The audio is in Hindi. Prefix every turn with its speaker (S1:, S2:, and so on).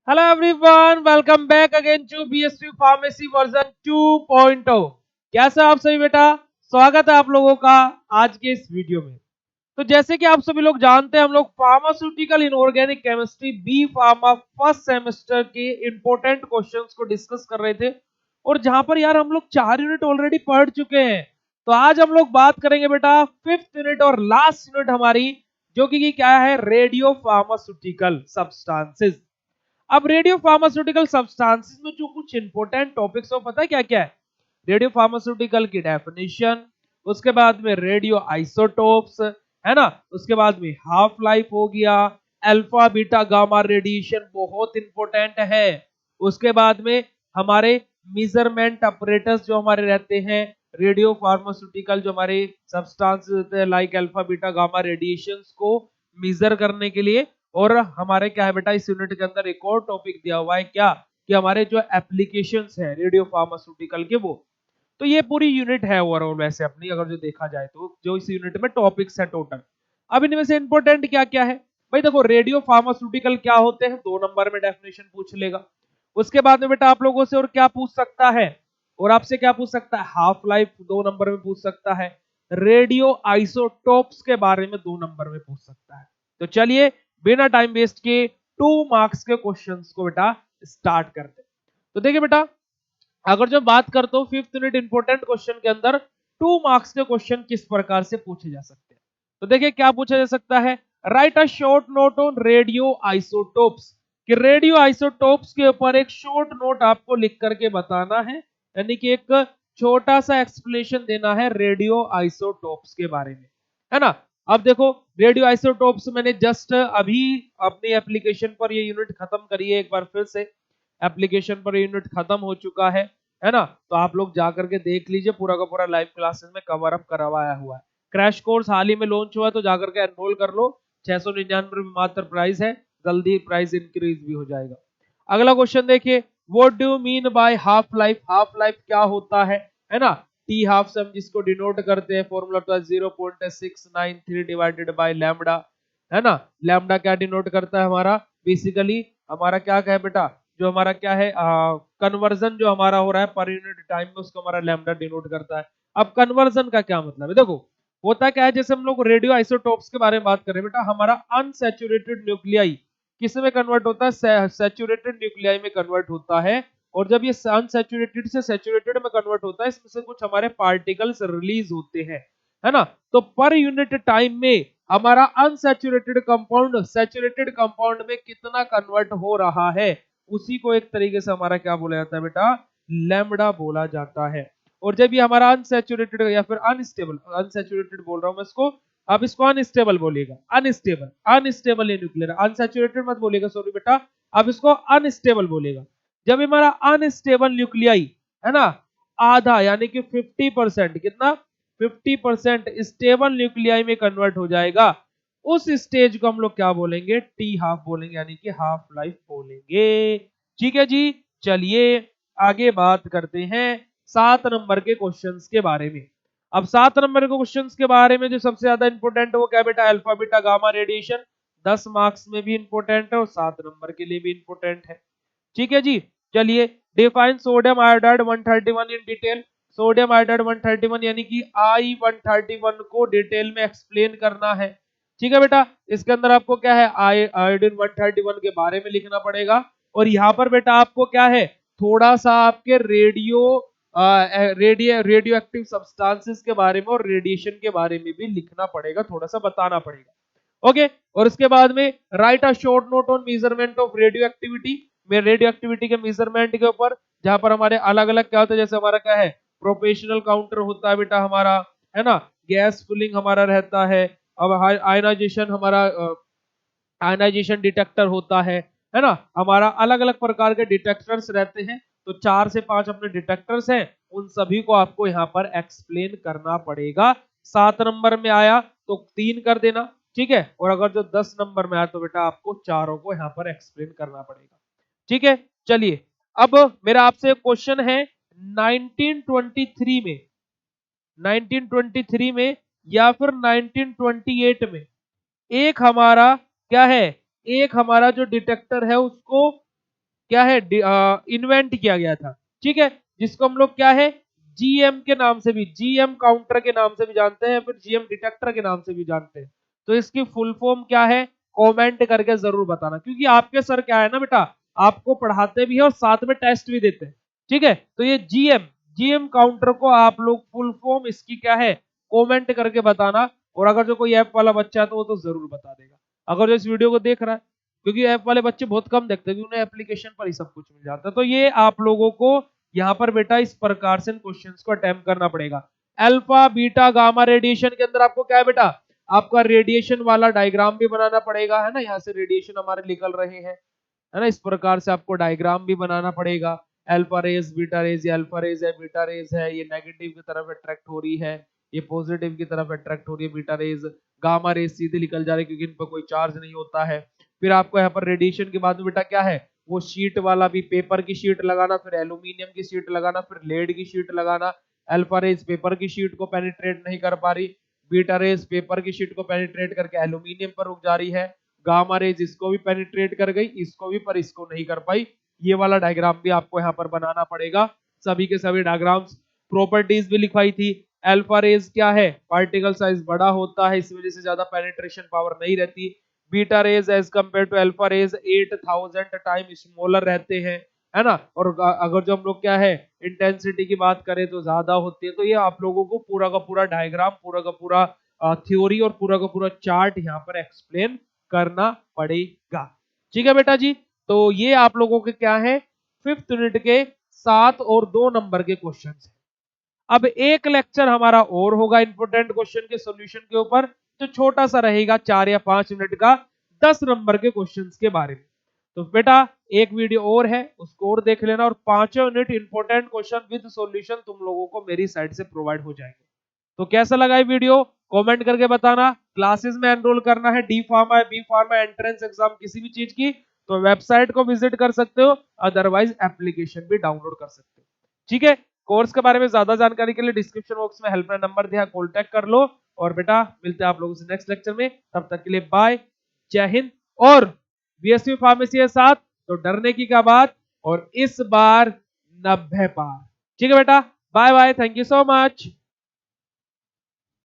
S1: Hello everyone, welcome back again to BSc Pharmacy version 2.0। कैसे आप सभी बेटा? स्वागत है आप लोगों का आज के इस वीडियो में। तो जैसे कि आप सभी लोग जानते हैं, हम लोग pharmaceutical inorganic chemistry B pharma first semester के इंपॉर्टेंट क्वेश्चंस को डिस्कस कर रहे थे, और जहां पर यार हम लोग 4 यूनिट ऑलरेडी पढ़ चुके हैं। तो आज हम लोग बात करेंगे बेटा फिफ्थ यूनिट और लास्ट यूनिट हमारी, जो कि क्या है, रेडियो फार्मास्यूटिकल सब्सटेंसेस। अब रेडियो फार्मास्यूटिकल सब्सटेंसेस में जो कुछ इंपॉर्टेंट टॉपिक्स हो, पता है क्या क्या है? रेडियो फार्मास्यूटिकल की डेफिनेशन, उसके बाद में रेडियो आइसोटोप्स, है ना, उसके बाद में हाफ लाइफ हो गया, अल्फा बीटा गामा रेडिएशन बहुत इंपॉर्टेंट है। उसके बाद में हमारे मेजरमेंट ऑपरेटर्स जो हमारे रहते हैं, रेडियो फार्मास्यूटिकल जो हमारे सब्सटेंसेस होते हैं like alpha beta gamma radiations को मेजर करने के लिए। और हमारे क्या है बेटा, इस यूनिट के अंदर एक और टॉपिक दिया हुआ है, क्या कि हमारे जो एप्लीकेशंस है रेडियो फार्मास्यूटिकल के वो। तो ये पूरी यूनिट है ओवरऑल वैसे अपनी, अगर जो देखा जाए तो जो इस यूनिट में टॉपिक्स है टोटल। अब इनमें से इंपॉर्टेंट क्या क्या है भाई? देखो, रेडियो फार्मास्यूटिकल क्या होते हैं, 2 नंबर में डेफिनेशन पूछ लेगा। उसके बाद में बेटा आप लोगों से और क्या पूछ सकता है, और आपसे क्या पूछ सकता है, हाफ लाइफ 2 नंबर में पूछ सकता है। रेडियो आइसोटोप्स के बारे में 2 नंबर में पूछ सकता है। तो चलिए बिना टाइम वेस्ट के 2 मार्क्स के क्वेश्चंस को बेटा स्टार्ट करते हैं। तो देखिए बेटा, अगर जो बात करते हो फिफ्थ यूनिट इंपोर्टेंट क्वेश्चन के अंदर 2 मार्क्स के क्वेश्चन किस प्रकार से पूछे जा सकते हैं। तो देखिए क्या पूछा जा सकता है, right a short note on radio isotopes. कि रेडियो आइसोटोप्स के ऊपर एक शॉर्ट नोट आपको लिख करके बताना है, यानी कि एक छोटा सा एक्सप्लेनेशन देना है रेडियो आइसोटोप्स के बारे में, है ना। अब देखो, रेडियो आइसोटोप्स मैंने जस्ट अभी अपनी एप्लीकेशन पर ये यूनिट खत्म करी है, एक बार फिर से एप्लीकेशन पर यूनिट खत्म हो चुका है ना। तो आप लोग जाकर के देख लीजिए, पूरा का पूरा लाइव क्लासेस में कवर अप करवाया हुआ है। क्रैश कोर्स हाल ही में लॉन्च हुआ है, तो जाकर के एनरोल कर लो। 699 मात्र प्राइस है, जल्दी प्राइस इंक्रीज भी हो जाएगा। अगला क्वेश्चन देखिए, what do you mean by half life? Half life क्या होता है ना। टी हाफ से हम जिसको डिनोट करते हैं, फॉर्मूला होता है 0.693 डिवाइडेड बाय लैम्बडा, है ना। लैम्बडा क्या डिनोट करता है हमारा, बेसिकली हमारा क्या है बेटा, जो हमारा क्या है कन्वर्जन जो हमारा हो रहा है पर यूनिट टाइम में, उसको हमारा लैम्बडा डिनोट करता है। अब कन्वर्जन का क्या मतलब है, देखो होता क्या है, जैसे हम लोग रेडियो आइसोटोप्स के बारे में बात कर रहे हैं बेटा, हमारा अनसैचुरेटेड न्यूक्लियाई किस में कन्वर्ट होता है, सैचुरेटेड न्यूक्लियाई में कन्वर्ट होता है। और जब ये अनसैचुरेटेड से सैचुरेटेड में कन्वर्ट होता है, इसमें से कुछ हमारे पार्टिकल्स रिलीज होते हैं, है ना। तो पर यूनिट टाइम में हमारा अनसैचुरेटेड कंपाउंड सैचुरेटेड कंपाउंड में कितना कन्वर्ट हो रहा है, उसी को एक तरीके से हमारा क्या बोला जाता है बेटा, लैम्बडा बोला जाता है। और जब ये हमारा अनसैचुरेटेड या फिर अनस्टेबल, अनसैचुरेटेड बोल रहा हूं मैं इसको, अब इसको अनस्टेबल बोलिएगा, अनस्टेबल अनस्टेबल ये न्यूक्लियर, अनसैचुरेटेड मत बोलिएगा सॉरी बेटा, अब इसको अनस्टेबल बोलिएगा। जब हमारा अनस्टेबल न्यूक्लियाई, है ना, आधा यानी कि 50%, कितना, 50% स्टेबल न्यूक्लियाई में कन्वर्ट हो जाएगा, उस स्टेज को हम लोग क्या बोलेंगे, टी हाफ बोलेंगे, यानी कि हाफ लाइफ बोलेंगे। ठीक है जी। चलिए आगे बात करते हैं 7 नंबर के क्वेश्चंस के बारे में। अब 7 नंबर के क्वेश्चंस के बारे में जो सबसे ज्यादा इंपॉर्टेंट है वो क्या बेटा, alpha beta gamma radiation. 10 marks में भी इंपॉर्टेंट है और 7 नंबर के लिए भी इंपॉर्टेंट है। ठीक है जी। चलिए, define sodium iodide 131 in detail. Sodium iodide 131 यानी कि आई 131 को डिटेल में एक्सप्लेन करना है। ठीक है बेटा, इसके अंदर आपको क्या है, आयोडीन 131 के बारे में लिखना पड़ेगा। और यहाँ पर बेटा आपको क्या है, थोड़ा सा आपके रेडियो एक्टिव सब्सटेंसेस के बारे में और रेडिएशन के बारे में भी लिखना पड़ेगा, थोड़ा सा बताना पड़ेगा। ओके। और उसके बाद में right a short note on measurement of radio activity, में रेडियो एक्टिविटी के मेजरमेंट के ऊपर, जहां पर हमारे अलग अलग क्या होता है, जैसे हमारा क्या है, प्रोपेशनल काउंटर होता है बेटा हमारा, है ना, गैस फिलिंग हमारा रहता है। अब आयनाइजेशन हमारा, आयनाइजेशन डिटेक्टर होता है ना, हमारा अलग अलग प्रकार के डिटेक्टर्स रहते हैं। तो 4 से 5 अपने डिटेक्टर्स हैं, उन सभी को आपको यहाँ पर एक्सप्लेन करना पड़ेगा। 7 नंबर में आया तो 3 कर देना, ठीक है। और अगर जो 10 नंबर में आया तो बेटा आपको चारों को यहाँ पर एक्सप्लेन करना पड़ेगा। ठीक है। चलिए, अब मेरा आपसे क्वेश्चन है, 1923 में, 1923 में या फिर 1928 में एक हमारा क्या है, एक हमारा जो डिटेक्टर है उसको क्या है इन्वेंट किया गया था, ठीक है, जिसको हम लोग क्या है जीएम के नाम से भी, जीएम काउंटर के नाम से भी जानते हैं, फिर जीएम डिटेक्टर के नाम से भी जानते हैं। तो इसकी फुल फॉर्म क्या है, कमेंट करके जरूर बताना, क्योंकि आपके सर क्या है ना बेटा, आपको पढ़ाते भी है और साथ में टेस्ट भी देते हैं, ठीक है। तो ये जीएम, जीएम काउंटर को आप लोग फुल फॉर्म इसकी क्या है कमेंट करके बताना। और अगर जो कोई ऐप वाला बच्चा है तो वो तो जरूर बता देगा, अगर जो इस वीडियो को देख रहा है, क्योंकि ऐप वाले बच्चे बहुत कम देखते हैं, क्योंकि उन्हें एप्लीकेशन पर ही सब कुछ मिल जाता है। तो ये आप लोगों को यहाँ पर बेटा इस प्रकार से क्वेश्चंस को अटेम्प्ट करना पड़ेगा। अल्फा बीटा गामा रेडिएशन के अंदर आपको क्या है बेटा, आपका रेडिएशन वाला डायग्राम भी बनाना पड़ेगा, है ना, यहाँ से रेडिएशन हमारे निकल रहे हैं, है ना, इस प्रकार से आपको डायग्राम भी बनाना पड़ेगा। अल्फा रेज बीटा रेज, ये अल्फा रेज है बीटा रेज है, ये नेगेटिव की तरफ अट्रैक्ट हो रही है, ये पॉजिटिव की तरफ अट्रैक्ट हो रही है बीटा रेज, गामा रेज सीधे निकल जा रही है क्योंकि इन पर कोई चार्ज नहीं होता है। फिर आपको यहाँ पर रेडिएशन के बाद में बेटा क्या है, वो शीट वाला भी, पेपर की शीट लगाना, फिर एल्यूमिनियम की शीट लगाना, फिर लेड की शीट लगाना। अल्फा रेज पेपर की शीट को पेनिट्रेट नहीं कर पा रही, बीटा रेज पेपर की शीट को पेनिट्रेट करके एल्यूमिनियम पर रुक जा रही है, गामा रेज इसको भी पेनिट्रेट कर गई, इसको भी, पर इसको नहीं कर पाई। ये वाला डायग्राम भी आपको यहाँ पर बनाना पड़ेगा, सभी के सभी डायग्राम्स। प्रॉपर्टीज भी लिखवाई थी, अल्फा रेज क्या है, पार्टिकल साइज बड़ा होता है, इस वजह से ज्यादा पेनिट्रेशन पावर नहीं रहती। Beta rays as compare to alpha rays 8000 time smaller रहते हैं, है ना। और अगर जो हम लोग क्या है इंटेंसिटी की बात करें तो ज्यादा होती है। तो ये आप लोगों को पूरा का पूरा डायग्राम, पूरा का पूरा थ्योरी और पूरा का पूरा चार्ट यहाँ पर एक्सप्लेन करना पड़ेगा, ठीक है बेटा जी। तो ये आप लोगों के क्या है 5th यूनिट के 7 और 2 नंबर के क्वेश्चन है। अब एक लेक्चर हमारा और होगा इंपोर्टेंट क्वेश्चन के सॉल्यूशन के ऊपर, जो छोटा सा रहेगा 4 या 5 मिनट का, 10 नंबर के क्वेश्चंस के बारे में। तो बेटा एक वीडियो और है, उसको और देख लेना, और 5 unit important question with solution तुम लोगों को मेरी साइड से प्रोवाइड हो जाएंगे। तो कैसा लगा ये वीडियो कमेंट करके बताना। क्लासेस में एनरोल करना है, डी फार्मा है, बी फार्मा, एंट्रेंस एग्जाम किसी भी चीज की, तो वेबसाइट को विजिट कर सकते हो, अदरवाइज एप्लीकेशन भी डाउनलोड कर सकते हो, ठीक है। कोर्स के बारे में ज्यादा जानकारी के लिए डिस्क्रिप्शन बॉक्स में हेल्पलाइन नंबर दिया, कॉन्टैक्ट कर लो। और बेटा मिलते हैं आप लोगों से नेक्स्ट लेक्चर में, तब तक के लिए बाय, जय हिंद। और बीएससी फार्मेसी है साथ, तो डरने की क्या बात, और इस बार 90 पार, ठीक है बेटा, bye bye, thank you so much.